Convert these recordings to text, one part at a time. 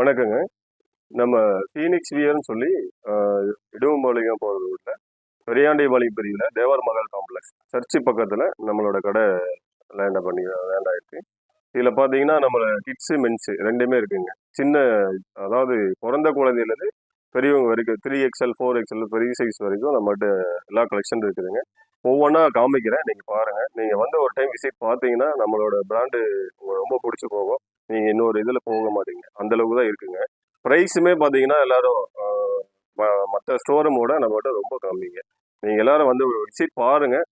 வணக்கங்க. நம்ம ஃபீனிக்ஸ் வியர்ன்னு சொல்லி இடுவம்பாளையம் போகிற ரூட்ல பெரியாண்டிபாளையம் பிரிவில் தேவர் மகால் காம்ப்ளெக்ஸ் சர்ச்சு பக்கத்தில் நம்மளோட கடை லேண்ட் ஆயிருக்கு. இதில் பார்த்தீங்கன்னா நம்மளோட கிட்ஸு மென்ஸு ரெண்டுமே இருக்குங்க. சின்ன அதாவது பிறந்த குழந்தையிலேருந்து பெரியவங்க வரைக்கும் 3XL 4XL பெரிய சைஸ் வரைக்கும் நம்மகிட்ட எல்லா கலெக்ஷன் இருக்குதுங்க. ஒவ்வொன்றா காமிக்கிறேன், நீங்கள் பாருங்கள். நீங்கள் வந்து ஒரு டைம் விசிட் பார்த்தீங்கன்னா நம்மளோட பிராண்டு உங்களுக்கு ரொம்ப பிடிச்சி போகும். நீங்கள் இன்னொரு இதில் போக மாட்டீங்க, அந்தளவுக்கு தான் இருக்குங்க. ப்ரைஸுமே பார்த்தீங்கன்னா எல்லாரும் மற்ற ஸ்டோரூமோட நம்மகிட்ட ரொம்ப கம்மிங்க. நீங்கள் எல்லாரும் வந்து ஒரு விசிட் பாருங்கள்.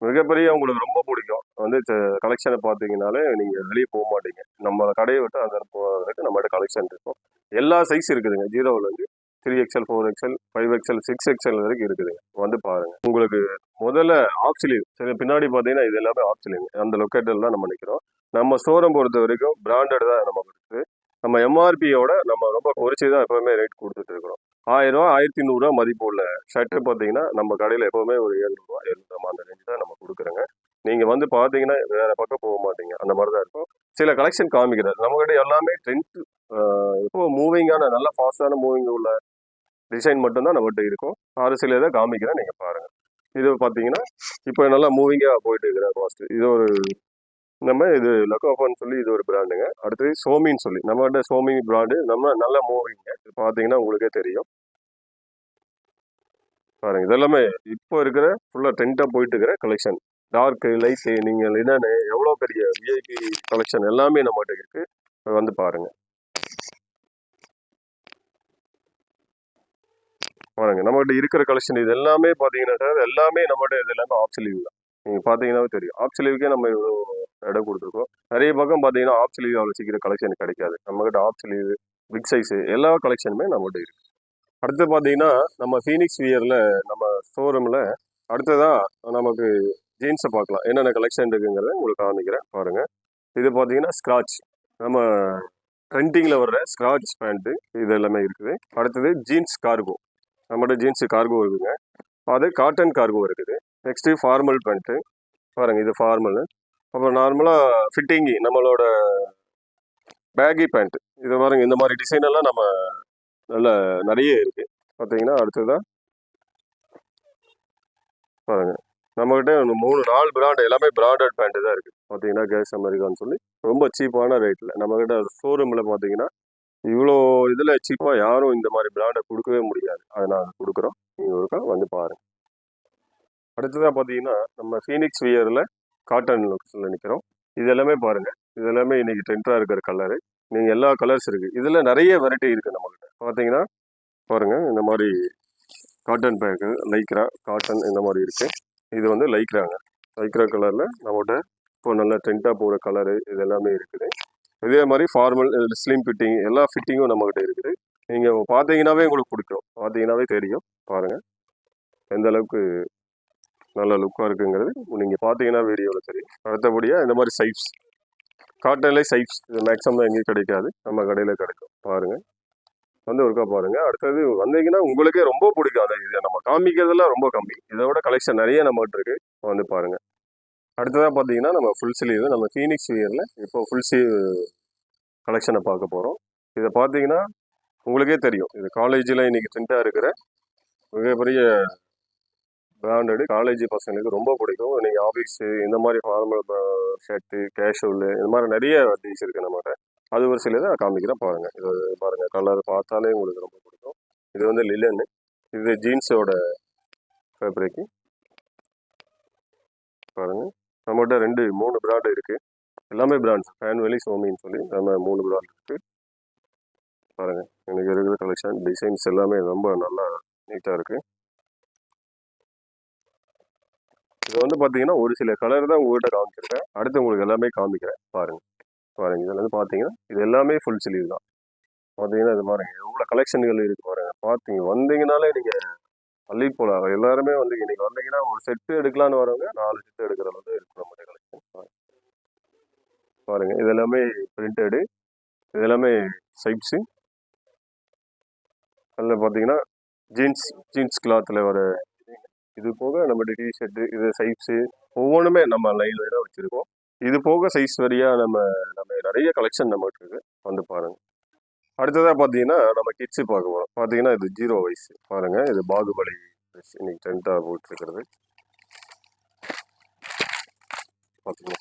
மிகப்பெரிய உங்களுக்கு ரொம்ப பிடிக்கும். வந்து கலெக்ஷனை பார்த்தீங்கனாலே நீங்கள் வெளியே போக மாட்டீங்க. நம்ம கடையை விட்டு அந்த போகிறதுக்கு நம்மகிட்ட கலெக்ஷன் இருக்கும். எல்லா சைஸ் இருக்குதுங்க. 0லேருந்து 3XL 4XL 5XL 6XL வரைக்கும் இருக்குதுங்க. வந்து பாருங்க. உங்களுக்கு முதல்ல ஆஃப் ஸ்லீவ் சரி, பின்னாடி பார்த்தீங்கன்னா இது எல்லாமே ஆஃப் ஸ்லீவ். அந்த லொக்கேட்டரில் தான் நம்ம நிற்கிறோம். நம்ம ஸ்டோரை பொறுத்த வரைக்கும் பிராண்டட் தான் நமக்கு இருக்குது. நம்ம எம்ஆர்பியோட நம்ம ரொம்ப குறைச்சி தான் எப்போவுமே ரேட் கொடுத்துட்டு இருக்கிறோம். 1000 ரூபா 1100 ரூபா மதிப்பு உள்ள ஷர்ட்டு பார்த்தீங்கன்னா நம்ம கடையில் எப்போவுமே ஒரு 700 ரூபா 700 அந்த ரேஞ்சு தான் நம்ம கொடுக்குறோங்க. நீங்கள் வந்து பார்த்தீங்கன்னா வேற பக்கம் போக மாட்டீங்க, அந்த மாதிரி தான் இருக்கும். சில கலெக்ஷன் காமிக்கிறது நம்மகிட்ட எல்லாமே ட்ரெண்ட் இப்போ மூவிங்கான நல்ல ஃபாஸ்டான மூவிங் உள்ள டிசைன் மட்டும்தான் நம்மகிட்ட இருக்கும். சில இதை காமிக்கிறேன், நீங்கள் பாருங்கள். இது பார்த்தீங்கன்னா இப்போ நல்லா மூவிங்காக போயிட்டு இருக்கிற ஃபாஸ்ட். இது ஒரு இது லக்கோஃபான்னு சொல்லி இது ஒரு பிராண்டுங்க. அடுத்தது சோமின்னு சொல்லி நம்மகிட்ட சோமி பிராண்டு நம்ம நல்ல மூவிங்க. இது பார்த்தீங்கன்னா உங்களுக்கே தெரியும். பாருங்க, இதெல்லாமே இப்போ இருக்கிற ஃபுல்லாக ட்ரெண்டாக போயிட்டு இருக்கிற கலெக்ஷன். டார்க்கு லைட்டு நீங்கள் என்னென்னு எவ்வளோ பெரிய விஐபி கலெக்ஷன் எல்லாமே நம்மகிட்ட இருக்கு. வந்து பாருங்க. பாருங்க, நம்மகிட்ட இருக்கிற கலெக்ஷன் இது எல்லாமே பார்த்தீங்கன்னா சார், எல்லாமே நம்மகிட்ட இது எல்லாமே ஆஃப் ஸ்லீவ் தான். நீங்கள் பார்த்தீங்கன்னாவே தெரியும். ஆஃப் ஸ்லீவுக்கே நம்ம இவ்வளோ இடம் கொடுத்துருக்கோம். நிறைய பக்கம் பார்த்தீங்கன்னா ஆஃப் ஸ்லீவ் அவ்வளோ சீக்கிரம் கலெக்ஷன் கிடைக்காது. நம்மகிட்ட ஆஃப் ஸ்லீவ் பிக் சைஸு எல்லா கலெக்ஷனுமே நம்மகிட்ட இருக்கு. அடுத்து பார்த்தீங்கன்னா நம்ம ஃபீனிக்ஸ் வியரில் நம்ம ஷோரூமில் அடுத்ததாக நமக்கு ஜீன்ஸை பார்க்கலாம். என்னென்ன கலெக்ஷன் இருக்குங்கிறத உங்களுக்கு காமிக்கிறேன் பாருங்கள். இது பார்த்தீங்கன்னா ஸ்க்ராட்ச், நம்ம ட்ரெண்டிங்கில் வர்ற ஸ்க்ராட்ச் பேண்ட்டு இது எல்லாமே இருக்குது. அடுத்தது ஜீன்ஸ் கார்கோ, நம்மகிட்ட ஜீன்ஸு கார்கோ இருக்குதுங்க. அது காட்டன் கார்கோ இருக்குது. நெக்ஸ்ட்டு ஃபார்மல் பேண்ட்டு பாருங்கள், இது ஃபார்மலு. அப்புறம் நார்மலாக ஃபிட்டிங்கி நம்மளோட பேகி பேண்ட்டு இது பாருங்க. இந்த மாதிரி டிசைன் எல்லாம் நம்ம நல்ல நிறைய இருக்குது. பார்த்தீங்கன்னா அடுத்ததான் பாருங்க, நம்மகிட்ட 3-4 பிராண்டு எல்லாமே பிராண்டட் பேண்ட்டு தான் இருக்குது. பார்த்தீங்கன்னா கேஸ் அமெரிக்கான்னு சொல்லி ரொம்ப சீப்பான ரேட்டில் நம்மகிட்ட ஷோரூமில் பார்த்தீங்கன்னா இவ்வளோ இதில் சீப்பாக யாரும் இந்த மாதிரி பிராண்டை கொடுக்கவே முடியாது. அதை நாங்கள் கொடுக்குறோம், நீங்கள் ஒருக்கா வந்து பாருங்கள். அடுத்ததாக பார்த்தீங்கன்னா நம்ம ஃபீனிக்ஸ் வியரில் காட்டன் லுக்ஸில் நிற்கிறோம். இது எல்லாமே பாருங்கள், இது எல்லாமே இன்றைக்கி ட்ரெண்டாக இருக்கிற கலரு. நீங்கள் எல்லா கலர்ஸ் இருக்குது. இதில் நிறைய வெரைட்டி இருக்குது நம்மகிட்ட. பார்த்தீங்கன்னா பாருங்கள், இந்த மாதிரி காட்டன் பேக்கு லைக்ரா காட்டன் இந்த மாதிரி இருக்குது. இது வந்து லைக்ராங்க, லைக்ரா கலரில் நம்மகிட்ட இப்போ நல்லா ட்ரெண்டாக போகிற கலரு இது எல்லாமே இருக்குது. இதே மாதிரி ஃபார்மல் ஸ்லிம் ஃபிட்டிங் எல்லா ஃபிட்டிங்கும் நம்மகிட்ட இருக்குது. நீங்கள் பார்த்தீங்கன்னாவே உங்களுக்கு பிடிக்கும், பார்த்தீங்கன்னாவே தெரியும். பாருங்கள் எந்த அளவுக்கு நல்ல லுக்காக இருக்குங்கிறது நீங்கள் பார்த்தீங்கன்னா வீடியோவில் தெரியும். அடுத்தபடியாக இந்த மாதிரி சைப்ஸ் காட்டன்லேயே சைப்ஸ் இது மேக்ஸிமம் எங்கேயும் கிடைக்காது, நம்ம கடையில் கிடைக்கும். பாருங்கள், வந்து ஒருக்கா பாருங்கள். அடுத்தது வந்தீங்கன்னா உங்களுக்கே ரொம்ப பிடிக்கும். அதை இதை நம்ம காமிக்கிறதுலாம் ரொம்ப கம்மி, இதை விட கலெக்ஷன் நிறைய நம்மகிட்ட இருக்குது. வந்து பாருங்கள். அடுத்ததாக பார்த்தீங்கன்னா நம்ம ஃபுல் ஸ்லீவ் நம்ம ஃபீனிக்ஸ் வியரில் இப்போ ஃபுல் ஸ்லீவ் கலெக்ஷனை பார்க்க போகிறோம். இதை பார்த்தீங்கன்னா உங்களுக்கே தெரியும், இது காலேஜில் இன்றைக்கி ட்ரெண்டாக இருக்கிற மிகப்பெரிய பிராண்டடு. காலேஜ் பசங்களுக்கு ரொம்ப பிடிக்கும். நீங்கள் ஆஃபீஸு இந்த மாதிரி ஃபார்மல் ஷர்ட்டு கேஷுவலு இந்த மாதிரி நிறைய டீஸ் இருக்குது நம்மகிட்ட. அது ஒரு சில இதை காமிக்கிறேன் பாருங்கள். இது பாருங்கள், கலர் பார்த்தாலே உங்களுக்கு ரொம்ப பிடிக்கும். இது வந்து லிலன்னு, இது ஜீன்ஸோட ஃபேப்ரிக்கு. பாருங்கள், நம்மகிட்ட 3 பிராண்டு இருக்குது. எல்லாமே பிராண்ட்ஸ் ஃபேன்வெலி சோமின்னு சொல்லி நம்ம 3 பிராண்ட் இருக்குது. பாருங்கள், எனக்கு இருக்கிற கலெக்ஷன் டிசைன்ஸ் எல்லாமே ரொம்ப நல்லா நீட்டாக இருக்குது. இது வந்து பார்த்தீங்கன்னா ஒரு சில கலர் தான் உங்கள்கிட்ட காமிச்சிருக்கேன். அடுத்து உங்களுக்கு எல்லாமே காமிக்கிறேன் பாருங்கள். பாருங்கள், இதில் வந்து பார்த்தீங்கன்னா இது எல்லாமே ஃபுல் ஸ்லீவ் தான். பார்த்தீங்கன்னா இது பாருங்கள் எவ்வளோ கலெக்ஷன்கள் இருக்குது பாருங்கள். பார்த்தீங்க வந்தீங்கனாலே நீங்கள் அள்ளி போகலாம். எல்லாருமே வந்து இன்றைக்கி வந்தீங்கன்னா ஒரு செட்டு எடுக்கலான்னு வரவங்க 4 செட்டு எடுக்கிற வந்து இருக்குது நம்மளுடைய கலெக்ஷன். பாருங்கள், இது எல்லாமே பிரிண்டடு, இது எல்லாமே சைப்ஸு. அதில் பார்த்தீங்கன்னா ஜீன்ஸ் கிளாத்தில் வர இது போக நம்மகிட்ட டிஷர்ட்டு இது சைஸு ஒவ்வொன்றுமே நம்ம லைன் லைனாக வச்சுருக்கோம். இது போக சைஸ் வரியாக நம்ம நிறைய கலெக்ஷன் நம்மகிட்ட இருக்குது. வந்து பாருங்கள். அடுத்ததாக பார்த்தீங்கன்னா நம்ம கிட்ஸு பார்க்க போகிறோம். பார்த்தீங்கன்னா இது 0 வயசு பாருங்கள். இது பாகுபலி ட்ரெஸ் இன்னைக்கு ட்ரெண்டாக போயிட்டுருக்கிறது பார்த்தீங்கன்னா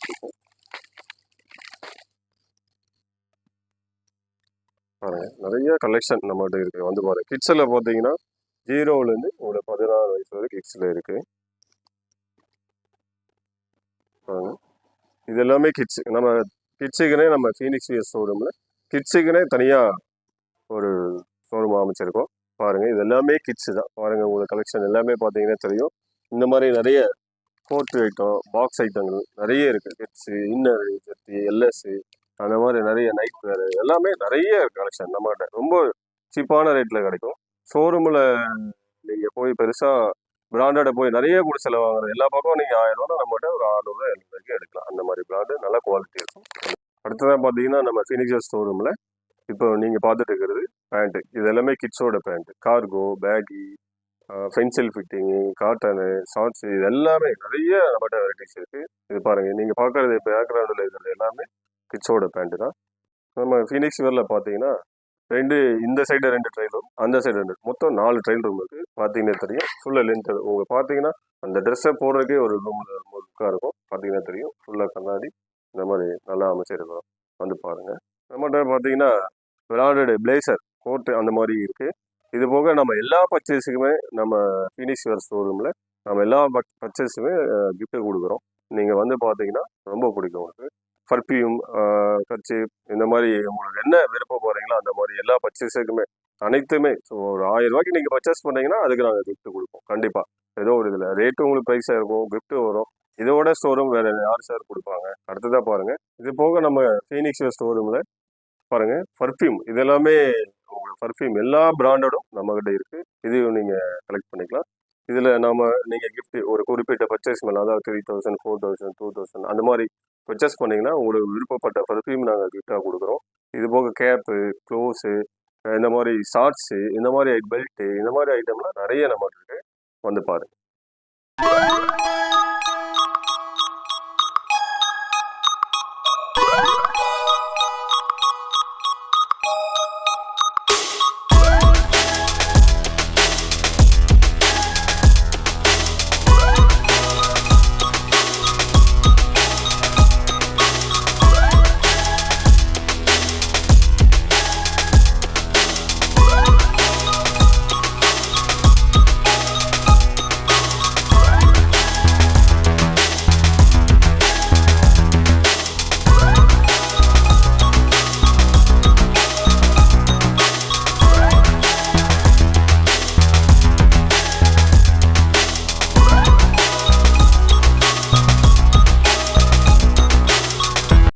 பாருங்கள். நிறைய கலெக்ஷன் நம்மகிட்ட இருக்குது. வந்து பாருங்கள். கிட்ஸில் பார்த்தீங்கன்னா 0லேருந்து ஒரு 16 வயசு வரை கிட்ஸில் இருக்குது பாருங்கள். இது எல்லாமே கிட்ஸு. நம்ம கிட்ஸுக்குனே நம்ம ஃபீனிக்ஸ் வியர் ஷோரூமில் கிட்ஸுக்குனே தனியாக ஒரு ஷோரூம் அமைச்சிருக்கோம் பாருங்கள். இது எல்லாமே கிட்ஸு தான் பாருங்கள். உங்களுக்கு கலெக்ஷன் எல்லாமே பார்த்தீங்கன்னா தெரியும். இந்த மாதிரி நிறைய கோட் ஐட்டம், பாக்ஸ் ஐட்டங்கள் நிறைய இருக்குது. கிட்ஸு, இன்னரு, ஜெர்சி, எல்எஸ்ஸு, அந்த மாதிரி நிறைய நைட் வேறு எல்லாமே நிறைய கலெக்ஷன் நம்மகிட்ட ரொம்ப சீப்பான ரேட்டில் கிடைக்கும். ஷோரூமில் நீங்கள் போய் பெருசாக பிராண்டடை போய் நிறைய கூட செலவாங்குறது எல்லா பக்கம் நீங்கள் 1000 ரூபா நம்மகிட்ட ஒரு 600 700 வரைக்கும் எடுக்கலாம். அந்த மாதிரி பிராண்டு நல்ல குவாலிட்டி இருக்கும். அடுத்ததாக பார்த்தீங்கன்னா நம்ம ஃபீனிக்ஸ் ஷோரூமில் இப்போ நீங்கள் பார்த்துட்டு இருக்கிறது பேண்ட்டு. இது எல்லாமே கிட்ஸோட pant. Cargo, baggy, pencil fitting, cotton, shorts, இது எல்லாமே நிறைய நம்மகிட்ட வெரைட்டிஸ் இருக்குது. இது பாருங்கள். நீங்கள் பார்க்குறது பேக்ரவுண்டில் இருக்கிறது எல்லாமே கிட்ஸோட பேண்ட்டு தான். நம்ம ஃபீனிக்ஸ் வேரில் பார்த்தீங்கன்னா இந்த சைடு 2 ட்ரையல் ரூம், அந்த சைடு 2, மொத்தம் 4 ட்ரையல் ரூம் இருக்குது. பார்த்தீங்கன்னா தெரியும். ஃபுல்லாக லென்த் உங்களுக்கு பார்த்தீங்கன்னா அந்த ட்ரெஸ்ஸை போடுறதுக்கே ஒரு ரூமில் லுக்காக இருக்கும். பார்த்தீங்கன்னா தெரியும். ஃபுல்லாக கண்ணாடி இந்த மாதிரி நல்லா அமைச்சிருக்கோம். வந்து பாருங்கள். நம்மகிட்ட பார்த்தீங்கன்னா பிராண்டடு பிளேசர், கோட்டு அந்த மாதிரி இருக்குது. இது போக நம்ம எல்லா பர்ச்சேஸுக்குமே நம்ம ஃபீனிக்ஸ் வேர் ஷோரூமில் நம்ம எல்லா பர்ச்சேஸுமே கிஃப்ட்டு கொடுக்குறோம். நீங்கள் வந்து பார்த்தீங்கன்னா ரொம்ப பிடிக்கும் உங்களுக்கு. பர்ஃப்யூம், கர்ச்சீப், இந்த மாதிரி உங்களுக்கு என்ன விருப்பம் போகிறீங்களோ அந்த மாதிரி எல்லா பர்ச்சேஸுக்குமே அனைத்துமே. ஸோ ஒரு 1000 ரூபாய்க்கு நீங்கள் பர்ச்சேஸ் பண்ணீங்கன்னா அதுக்கு நாங்கள் கிஃப்ட்டு கொடுப்போம் கண்டிப்பாக. ஏதோ ஒரு இதில் ரேட்டு உங்களுக்கு ப்ரைஸாக இருக்கும், கிஃப்ட்டு வரும். இதோட ஷோரூம் வேறு யார் சார் கொடுப்பாங்க? அடுத்ததாக பாருங்கள். இது போக நம்ம ஃபீனிக்ஸ் வேர் ஷோரூமில் பாருங்கள் பர்ஃப்யூம், இது எல்லாமே உங்களுக்கு பர்ஃப்யூம் எல்லா பிராண்டடும் நம்மக்கிட்ட இருக்குது. இது நீங்கள் கலெக்ட் பண்ணிக்கலாம். இதில் நீங்கள் கிஃப்ட்டு ஒரு குறிப்பிட்ட பர்ச்சேஸ் மேலே, அதாவது 3000, 4000, 2000 அந்த மாதிரி பர்ச்சேஸ் பண்ணிங்கன்னா உங்களுக்கு விருப்பப்பட்ட பர்ஃப்யூம் நாங்கள் கிஃப்டாக கொடுக்குறோம். இது போக கேப்பு, க்ளோஸு, இந்த மாதிரி ஷார்ட்ஸு, இந்த மாதிரி பெல்ட்டு, இந்த மாதிரி ஐட்டம்லாம் நிறைய நம்மகிட்ட இருக்குது. வந்து பாருங்கள்.